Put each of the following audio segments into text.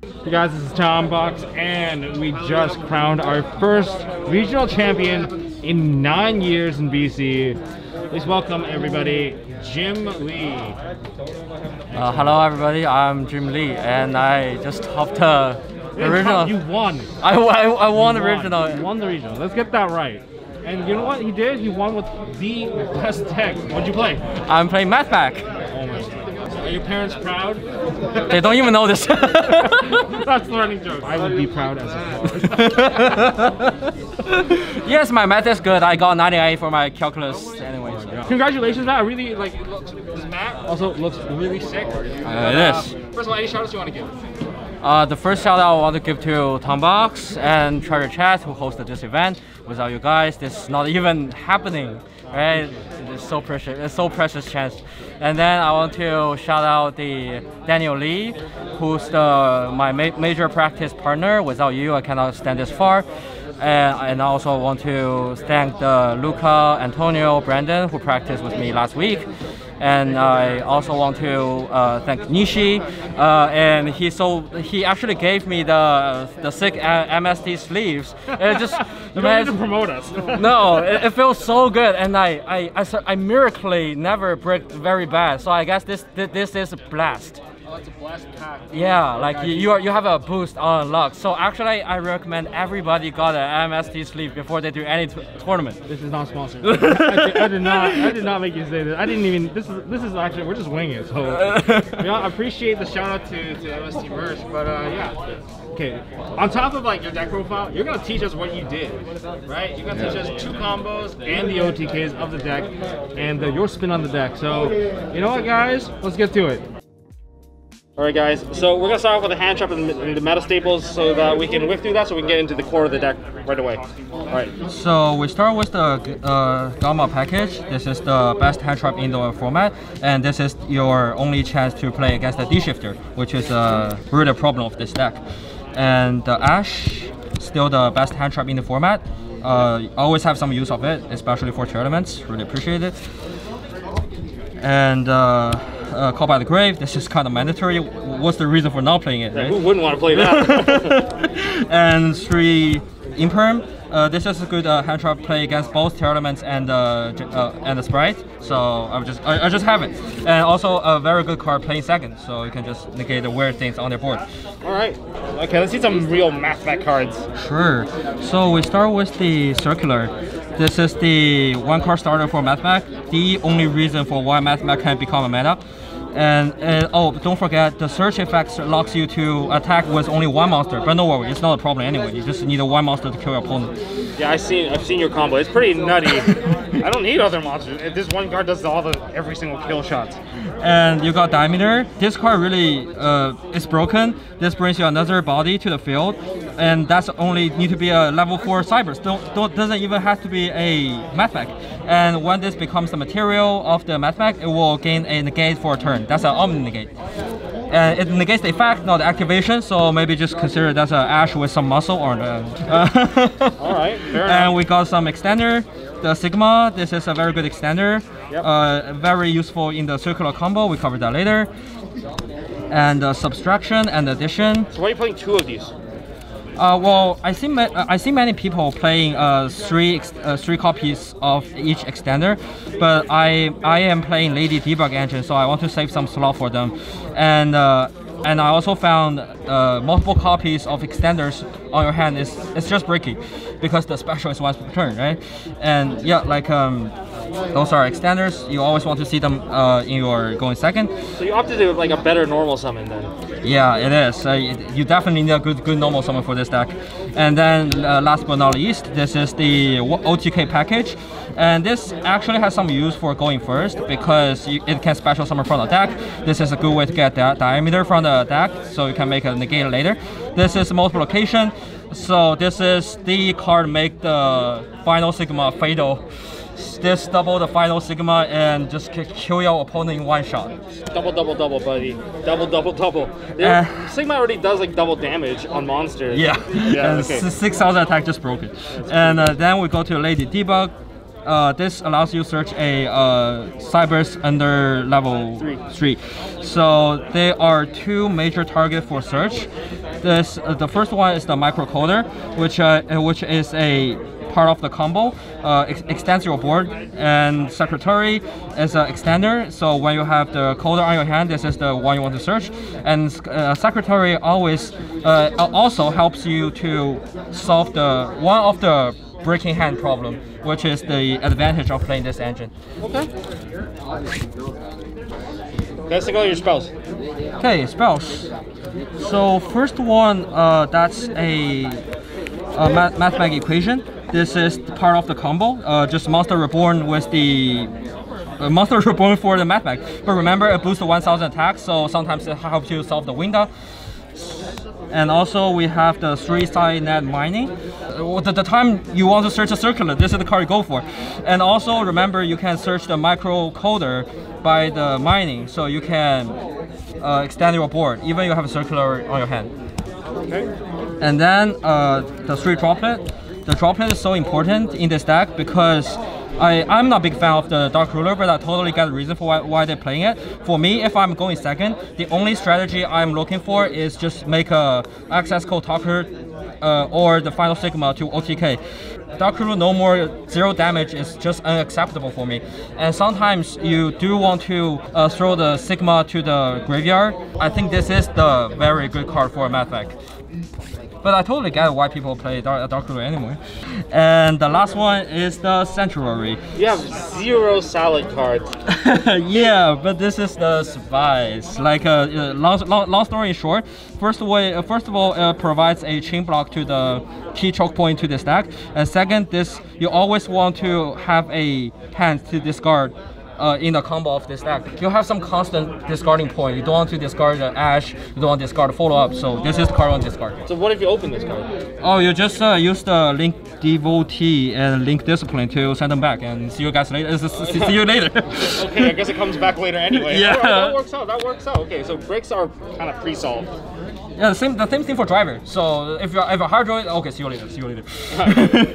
Hey guys, this is Tom Box, and we just crowned our first regional champion in 9 years in BC. Please welcome everybody, Jim Lee. Hello everybody, I'm Jim Lee, and I just topped the original. You won. I won the regional. You won the regional. Let's get that right. And you know what he did? He won with the best deck. What'd you play? I'm playing Mathmech. Oh my God. Are your parents proud? They don't even know this. That's the running joke. I would be proud as a father. Yes, my math is good. I got 98 for my calculus anyways. Congratulations, Matt. I really like this Matt also looks really sick. It is. First of all, any shoutouts you want to give? The first shout out I want to give to Tom Box and Treasure Chat who hosted this event. Without you guys, this is not even happening, right? It's so precious. It's so precious chance. And then I want to shout out the Daniel Lee, who's my major practice partner. Without you, I cannot stand this far. And I also want to thank the Luca, Antonio, Brandon who practiced with me last week. And I also want to thank Nishi, and he actually gave me the sick MST sleeves. It just you don't need to promote us. No, it feels so good, and I miraculously never break very bad. So I guess this is a blast. Oh, it's a blast pack. Yeah, like you have a boost on luck. So actually, I recommend everybody got an MST sleeve before they do any tournament. This is not sponsored. I did not make you say this. I didn't even. This is actually we're just winging it. So I appreciate the shout out to MST merch, but yeah. Okay, on top of like your deck profile, you're gonna teach us what you did, right? You're gonna teach us 2 combos and the OTKs of the deck, and your spin on the deck. So you know what, guys? Let's get to it. Alright guys, so we're going to start off with the hand trap and the meta staples so that we can whip through that so we can get into the core of the deck right away. Alright. So we start with the Gamma package. This is the best hand trap in the format, and this is your only chance to play against the D-Shifter, which is a really problem of this deck. And the Ash, still the best hand trap in the format. Always have some use of it, especially for tournaments. Really appreciate it. And Call by the Grave, this is kind of mandatory. What's the reason for not playing it, right? Who wouldn't want to play that? And 3 Imperm. This is a good hand trap play against both tournaments and the Sprite. So I just have it. And also a very good card playing second, so you can just negate the weird things on their board. Alright. Okay, let's see some real Mathmech cards. Sure. So we start with the Circular. This is the 1-card starter for Mathmech. The only reason for why Mathmech can become a meta. And oh, don't forget, the search effect locks you to attack with only 1 monster. But no worry, it's not a problem anyway. You just need 1 monster to kill your opponent. Yeah, I've seen your combo. It's pretty nutty. I don't need other monsters. This one card does every single kill shot. And you got Diameter. This card really is broken. This brings you another body to the field, and that's only need to be a level 4 Cybers. Doesn't even have to be a Mathmech. And when this becomes the material of the Mathmech, it will gain a negate for a turn. That's an Omni negate. And it negates the effect, not the activation, so maybe just consider that's an Ash with some muscle or Alright, fair enough. And we got some extender. The Sigma, this is a very good extender. Yep. Very useful in the circular combo, we cover that later. And subtraction and addition. So why are you playing 2 of these? Well, I see many people playing 3 copies of each extender, but I am playing Lady Debug engine, so I want to save some slot for them. And I also found multiple copies of extenders on your hand it's just breaky because the special is once per turn, right? And yeah, like those are extenders. You always want to see them in your going second. So you opted to like a better normal summon then? Yeah, it is. You definitely need a good normal summon for this deck. And then last but not least, this is the OTK package. And this actually has some use for going first because it can special summon from the deck. This is a good way to get that Diameter from the deck, so you can make a negate later. This is multiplication. So this is the card make the final Sigma fatal. This double the final Sigma and just kill your opponent in 1 shot. Double, buddy. Double. Sigma already does like double damage on monsters. Yeah, and okay. 6,000 attack just broke it. And then we go to Lady Debug. this allows you to search a Cybers under level 3. So there are two major targets for search. The first one is the microcoder, which is a part of the combo, extends your board, and secretary is an extender. So when you have the coder on your hand, this is the one you want to search. And secretary always also helps you to solve one of the breaking hand problem, which is the advantage of playing this engine. Okay. Let's go your spells. Okay, spells. So first one, that's a Mathmech equation. This is part of the combo. Just Monster Reborn with the Monster Reborn for the Mathmech. But remember, it boosts 1000 attack, so sometimes it helps you solve the window. And also we have the 3-side net mining. The time you want to search a circular, this is the card you go for. And also remember, you can search the microcoder by the mining, so you can extend your board, even you have a circular on your hand. Okay. And then the 3 droplet. The droplet is so important in this deck because I'm not a big fan of the Dark Ruler, but I totally get the reason for why they're playing it. For me, if I'm going second, the only strategy I'm looking for is just make a access code talker or the final sigma to OTK. Dark Ruler no more 0 damage is just unacceptable for me. And sometimes you do want to throw the sigma to the graveyard. I think this is the very good card for Mathmech. But I totally get why people play Dark Ruler anyway. And the last one is the Sanctuary. You have 0 salad cards. Yeah, but this is the spice. Like long story short, first of all, it provides a chain block to the key choke point to this deck. And second, you always want to have a hand to discard in the combo of this deck. You have some constant discarding point. You don't want to discard the Ash, you don't want to discard the follow-up, so this is card on discard. So what if you open this card? Oh, you just use the Link Devotee and Link Discipline to send them back, and see you guys later. See you later. Okay, I guess it comes back later anyway. Yeah. Right, that works out. Okay, so breaks are kind of pre-solved. Yeah, the same thing for driver. So if you're hard droid, okay, see you later.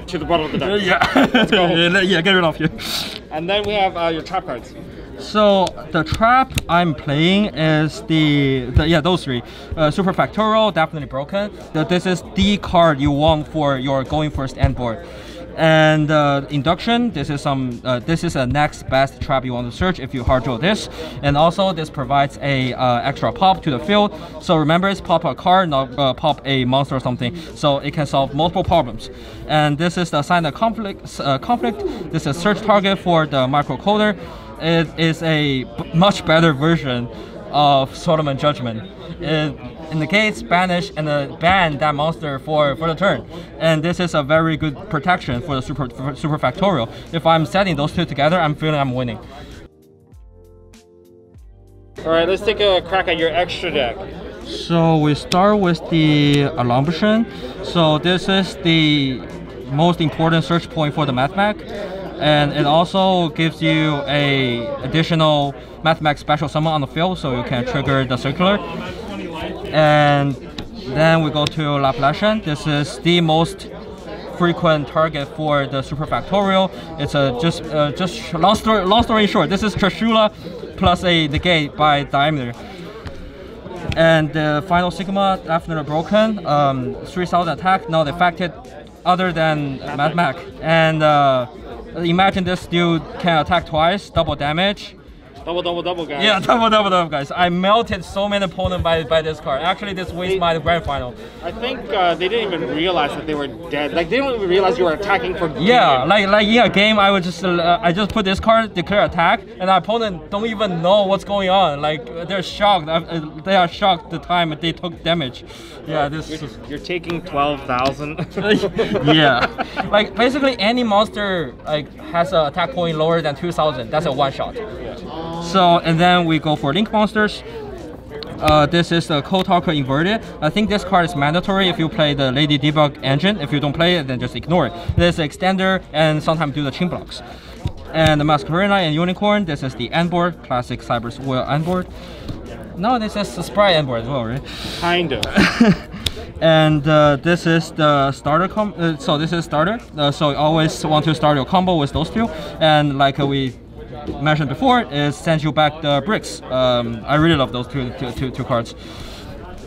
To the bottom of the deck. Yeah. Let's go. Yeah, get rid of here. And then we have your trap cards. So the trap I'm playing is those 3. Super Factorial, definitely broken. This is the card you want for your going first end board. And induction, this is a next best trap you want to search if you hard draw this. And also this provides a extra pop to the field. So remember, it's pop a card, not pop a monster or something. So it can solve multiple problems. And this is the sign of conflict. This is search target for the microcoder. It is a much better version of Solomon Judgment. It negates, banish, and ban that monster for the turn. And this is a very good protection for the super factorial. If I'm setting those 2 together, I'm feeling I'm winning. Alright, let's take a crack at your extra deck. So we start with the Alumbrician. So this is the most important search point for the Mathmech. And it also gives you a additional Mathmech special summon on the field, so you can trigger the circular. And then we go to Laplacian. This is the most frequent target for the super factorial. It's just long story short, this is Trishula plus a negate by diameter. And the final sigma, definitely broken. 3000 attack, not affected other than Mathmech. And imagine this dude can attack twice, double damage. Double, guys. Yeah, double, guys. I melted so many opponents by this card. Actually, this wins my grand final. I think they didn't even realize that they were dead. Like, they didn't even realize you were attacking for game. Yeah, like in a game, I would just I just put this card, declare attack, and the opponent don't even know what's going on. Like, they're shocked. They are shocked the time they took damage. Yeah, you're taking 12,000. Yeah, like basically any monster like has an attack point lower than 2,000. That's a one shot. So, and then we go for Link Monsters. This is the Code Talker Inverted. I think this card is mandatory if you play the Lady Debug engine. If you don't play it, then just ignore it. This is Extender and sometimes do the chain blocks. And the Masquerade and Unicorn, this is the end board, classic Cyber Whale end board. No, this is the Sprite end board as well, right? Kind of. And this is the starter so this is starter. So you always want to start your combo with those two. And like we mentioned before, it sends you back the bricks. I really love those two cards.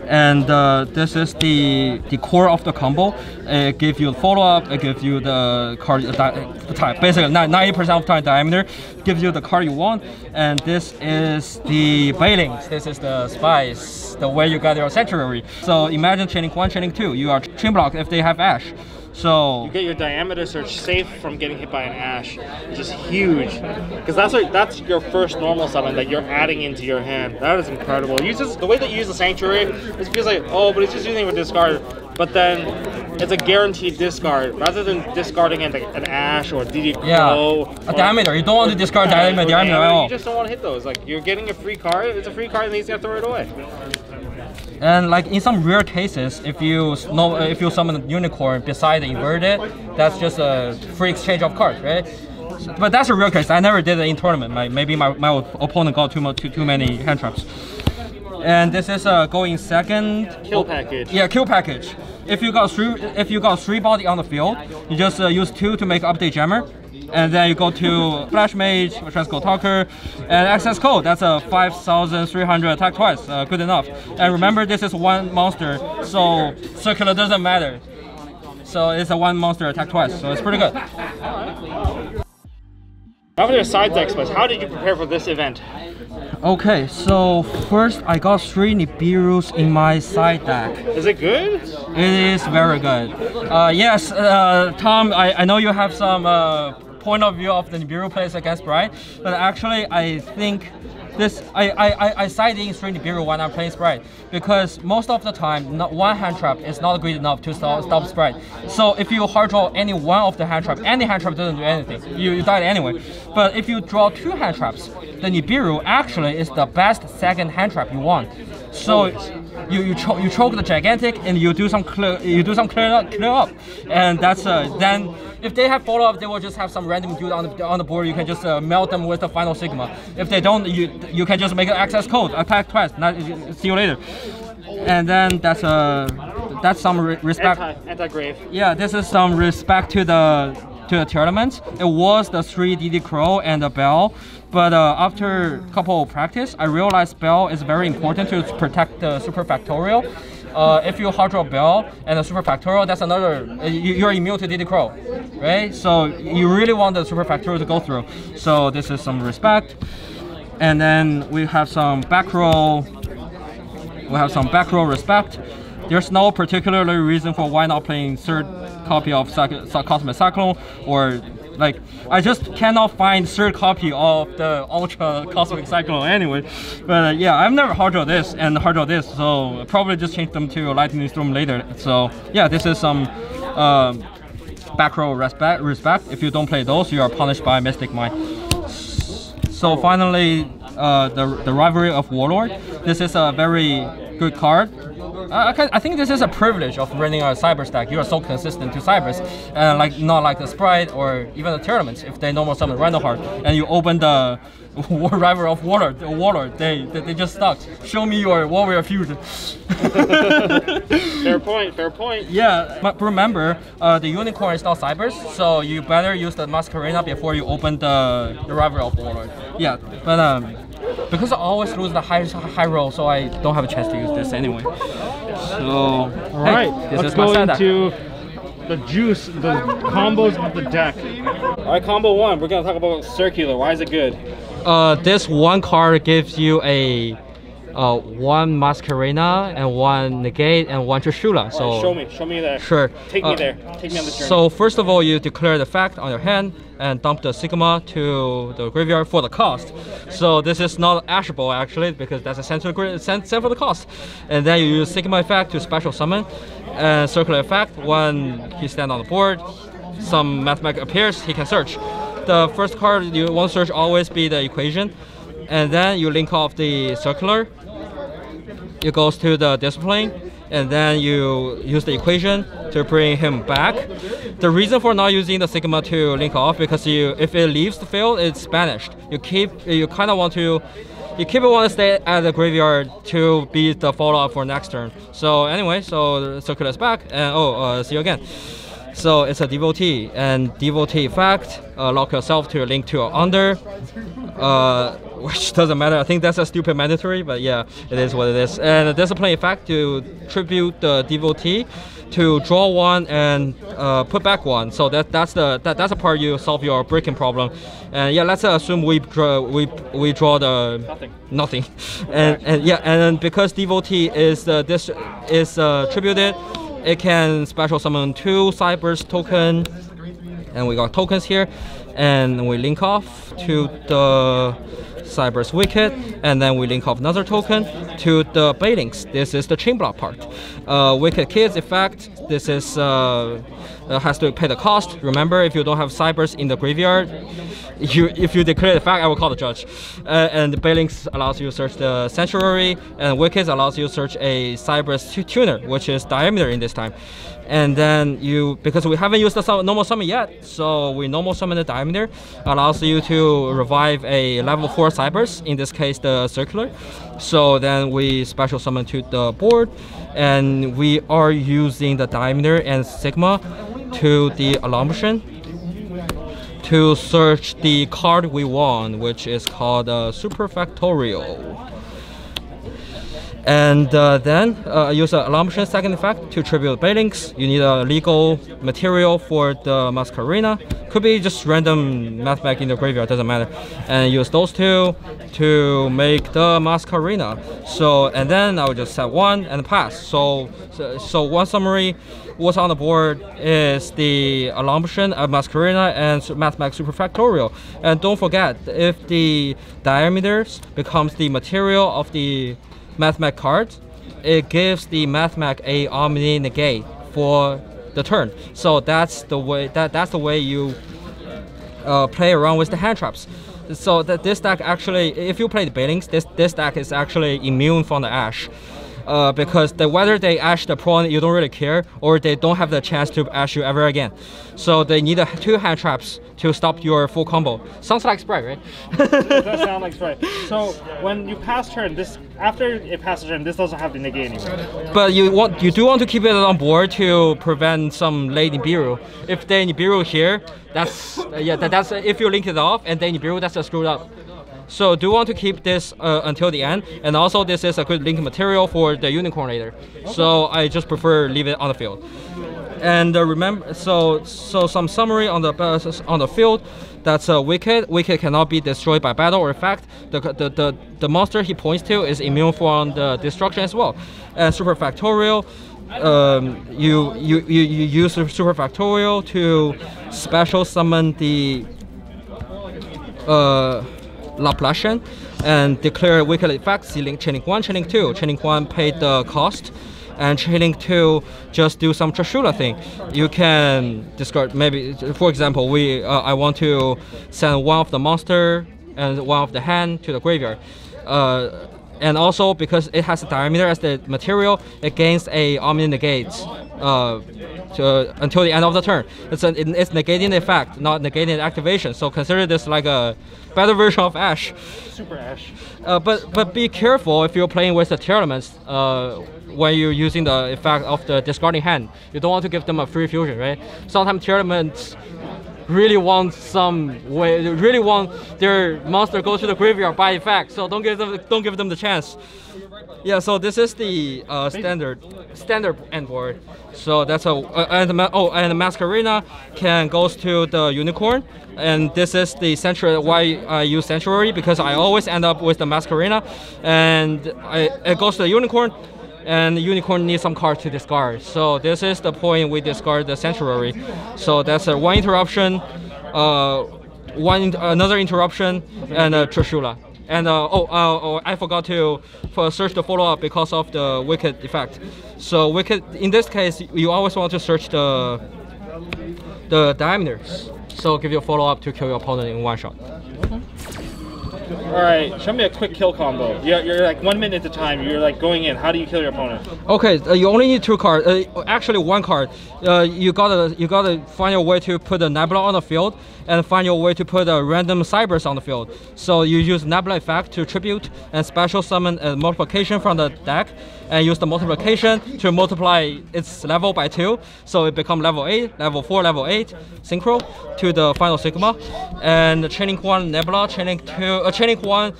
And this is the core of the combo. It gives you the follow-up, it gives you the card type, basically 90% of time diameter, gives you the card you want. And this is the bailings, this is the spice, the way you get your sanctuary. So imagine chaining 1, chaining 2, you are chain blocked if they have ash. So you get your diameter search safe from getting hit by an ash, which is huge, because that's your first normal summon that you're adding into your hand. That is incredible. The way that you use the sanctuary, it feels like, oh, but it's just using it with discard. But then it's a guaranteed discard rather than discarding an ash or DD Crow. Yeah, a diameter. You don't want to discard diameter at all. You just don't want to hit those. Like, you're getting a free card. It's a free card, and you have to throw it away. And like in some rare cases, if you summon a unicorn beside the inverted, that's just a free exchange of cards, right? But that's a rare case. I never did it in tournament. Maybe my opponent got too many hand traps. And this is going second. Kill package. Yeah, kill package. If you got three body on the field, you just use 2 to make update jammer. And then you go to Flash Mage, Transcode Talker, and access code. That's a 5,300 attack twice. Good enough. And remember, this is 1 monster, so circular doesn't matter. So it's a 1 monster attack twice, so it's pretty good. After your side deck space, how did you prepare for this event? Okay, so first I got 3 Nibiru's in my side deck. Is it good? It is very good. Yes, Tom, I know you have some point of view of the Nibiru plays against Sprite, but actually I think I side in 3 Nibiru when I'm playing Sprite, because most of the time, one hand trap is not good enough to stop Sprite. So if you hard draw any one of the hand trap, any hand trap doesn't do anything. You die anyway. But if you draw 2 hand traps, the Nibiru actually is the best second hand trap you want. So you choke the gigantic and you do some clear up, and that's then if they have follow up, they will just have some random dude on the board. You can just melt them with the final Sigma. If they don't, you can just make an access code, attack twice. See you later. And then that's some respect. Anti-grave. Yeah, this is some respect to the tournament. It was the 3 DD Crow and the Bell, but after a couple of practice, I realized Bell is very important to protect the super factorial. If you hard draw Bell and a super factorial, that's another, you're immune to DD Crow, right? So you really want the super factorial to go through. So this is some respect. And then we have some back row. We have some back row respect. There's no particular reason for why not playing 3rd copy of Cosmic Cyclone, or like I just cannot find 3rd copy of the Ultra Cosmic Cyclone anyway. But yeah, I've never hard draw this and hard draw this, so I'll probably just change them to Lightning Storm later. So yeah, this is some back row respect. If you don't play those, you are punished by Mystic Mind. So finally, the Rivalry of Warlord. This is a very good card. I think this is a privilege of running a cyber stack. You are so consistent to cybers, and not like the Sprite or even the tournaments. If they normal summon Rhino Heart and you open the Rivalry of Warlord, they just stuck. Show me your Warrior Fusion. Fair point. Yeah, but remember, the Unicorn is not cybers, so you better use the Masquerena before you open the Rivalry of Warlord. Yeah, but because I always lose the high roll, so I don't have a chance to use this anyway. So, alright, let's go into the juice, the combos of the deck. Alright, combo 1, we're gonna talk about Circular. Why is it good? This one card gives you a 1 Masquerena and 1 Negate and 1 Trishula. So show me there. Sure. Take me there. Take me on the journey. So first of all, you declare the effect on your hand and dump the Sigma to the graveyard for the cost. So this is not ashable actually, because that's a sent for the cost. And then you use Sigma effect to special summon, and Circular effect. When he stands on the board, some Mathmech appears, he can search. The first card you want to search always be the equation, and then you link off the Circular. It goes to the discipline, and then you use the equation to bring him back. The reason for not using the Sigma to link off, because if it leaves the field, it's banished. You kind of want to You keep it one state at the graveyard to be the follow-up for next turn. So anyway, so circle is back, and see you again. So it's a devotee, and devotee effect, lock yourself to link to under, which doesn't matter. I think that's a stupid mandatory, but yeah, it is what it is. And a discipline effect to tribute the devotee to draw one and put back one. So that's the part you solve your breaking problem. And yeah, let's assume we draw the nothing. And because devotee is tributed, it can special summon 2 Cyber's token, and we got tokens here, and we link off to the Cyber's Wicked, and then we link off another token to the Bailings. This is the chain block part. Wicked Kids effect, this is has to pay the cost. Remember, if you don't have Cybers in the graveyard, if you declare the fact, I will call the judge. And the Bailings allows you to search the Sanctuary, and Wicked allows you to search a Cyber's tuner, which is Diameter in this time. And then because we haven't used the normal summon yet, so we normal summon the Diameter, allows you to revive a level 4 Cybers, in this case the Circular. So then we special summon to the board, and we are using the Diameter and Sigma to the Alarmation to search the card we want, which is called Super Factorial. And then use an Alarmation second effect to tribute Bailings. You need a legal material for the Masquerena. Could be just random Mathmech in the graveyard, doesn't matter. And use those 2 to make the Masquerena. So, and then I will just set 1 and pass. So one summary, what's on the board is the Alarmation, Masquerena, and Mathmech Super Factorial. And don't forget, if the Diameters becomes the material of the Mathmech card, it gives the Mathmech a Omni negate for the turn. So that's the way you play around with the hand traps. So that this deck actually, if you play the Bailings, this deck is actually immune from the Ash. Because whether they ash the prawn, you don't really care, or they don't have the chance to ash you ever again. So they need 2 hand traps to stop your full combo. Sounds like Sprite, right? It does sound like Sprite. So when you pass turn, after it passes turn, this doesn't have the negate anymore. But you do want to keep it on board to prevent some late Nibiru. If they Nibiru here, that's if you link it off and they Nibiru, that's screwed up. So do want to keep this until the end, and also this is a good link material for the Unicorn later. Okay. So I just prefer leave it on the field. And remember, so some summary on the field. That's Wicked. Wicked cannot be destroyed by battle or effect. The monster he points to is immune from the destruction as well. And Super Factorial, you use Super Factorial to special summon the Laplacian and declare Wicked effects. Chainlink 1, Chainlink 2. Chainlink 1 paid the cost, and Chainlink 2 just do some Trishula thing. You can discard, maybe, for example, I want to send one of the monster and one of the hand to the graveyard. And also because it has a Diameter as the material, it gains a Omni negates until the end of the turn. It's negating the effect, not negating the activation. So consider this like a better version of Ash. Super Ash. But be careful if you're playing with the Tear Elements when you're using the effect of the discarding hand. You don't want to give them a free fusion, right? Sometimes Tear Elements really want their monster go to the graveyard by effect, so don't give them the chance. Yeah, so this is the standard end board. So that's and the Masquerena goes to the Unicorn, and this is the Sanctuary. Why I use Sanctuary, because I always end up with the Masquerena, and it goes to the Unicorn. And the Unicorn needs some cards to discard. So this is the point we discard the Sanctuary. So that's one interruption, another interruption, and Trishula. And I forgot to search the follow-up because of the Wicked effect. So Wicked, in this case, you always want to search the Diameters. So give you a follow-up to kill your opponent in one shot. Alright, show me a quick kill combo. You're like 1 minute at a time, you're like going in. How do you kill your opponent? Okay, you only need 2 cards. Actually, 1 card. You gotta find your way to put a Nebula on the field and find your way to put a random Cybers on the field. So you use Nebula effect to tribute and special summon a multiplication from the deck, and use the multiplication to multiply its level by 2, so it becomes level 8, level 4, level 8, synchro to the final Sigma, and chaining 1 Nebula, chaining 1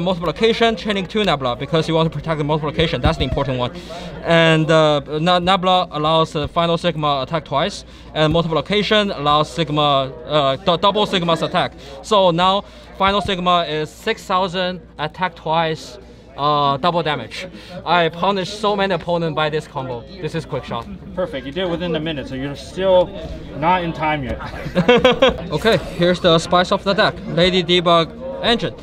multiplication, chaining 2 Nebula, because you want to protect the multiplication. That's the important one. And Nebula allows the final Sigma attack twice, and multiplication allows Sigma double Sigma's attack. So now final Sigma is 6,000 attack twice. Double damage. I punished so many opponents by this combo. This is quick shot. Perfect. You did it within a minute, so you're still not in time yet. Okay, here's the spice of the deck. Lady Debug engine.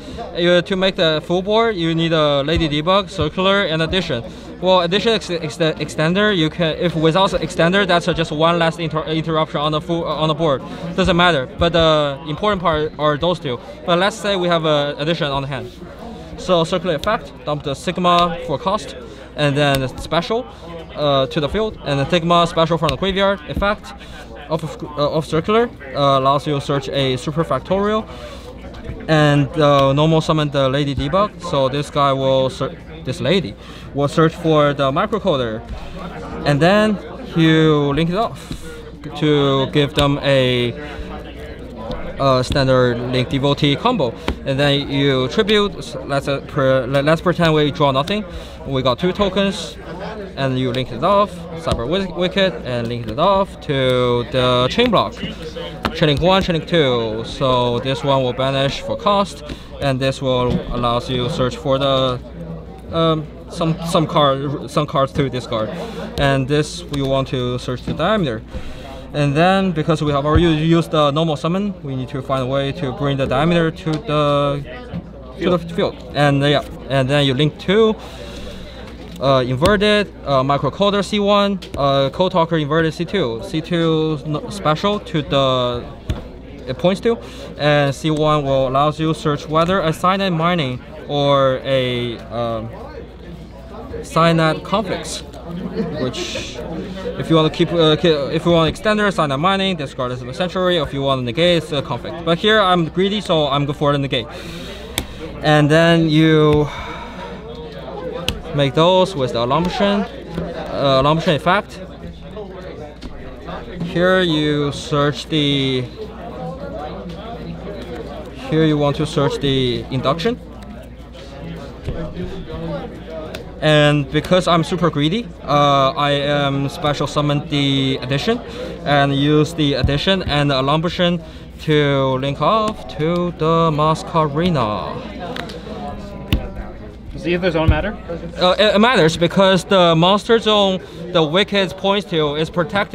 To make the full board, you need a Lady Debug, circular, and addition. Well, addition extender, you can, if without extender, that's just one last interruption on the board. Doesn't matter. But the important part are those two. But let's say we have an addition on the hand. So circular effect, dump the Sigma for cost, and then special to the field, and the Sigma special from the graveyard. Effect of circular allows you to search a super factorial, and normal summon the Lady Debug. So this guy will this lady will search for the microcoder, and then you link it off to give them a standard Link Devotee combo, and then you tribute. Let's pretend we draw nothing. We got 2 tokens, and you link it off, Cyber Wicked, and link it off to the chain block. Chaining 1, chaining 2. So this one will banish for cost, and this will allows you to search for the some cards to discard, and this we want to search the diameter. And then, because we have already used the normal summon, we need to find a way to bring the diameter to the field. And and then you link 2 inverted microcoder C1, code talker inverted C2. C2 special to the it points to, and C1 will allows you to search whether a cyanide mining or a cyanide conflicts. Which, if you want to keep, if you want extender, cyanide mining, discard as a sanctuary. If you want to negate, it's a conflict. But here I'm greedy, so I'm good for the negate. And then you make those with the alumbration effect. Here you search the. Here you want to search the induction. And because I'm super greedy, I am special summon the addition and use the addition and the alumbration to link off to the Masquerena. Does the Ether Zone matter? It matters because the monster zone the Wicked points to is protected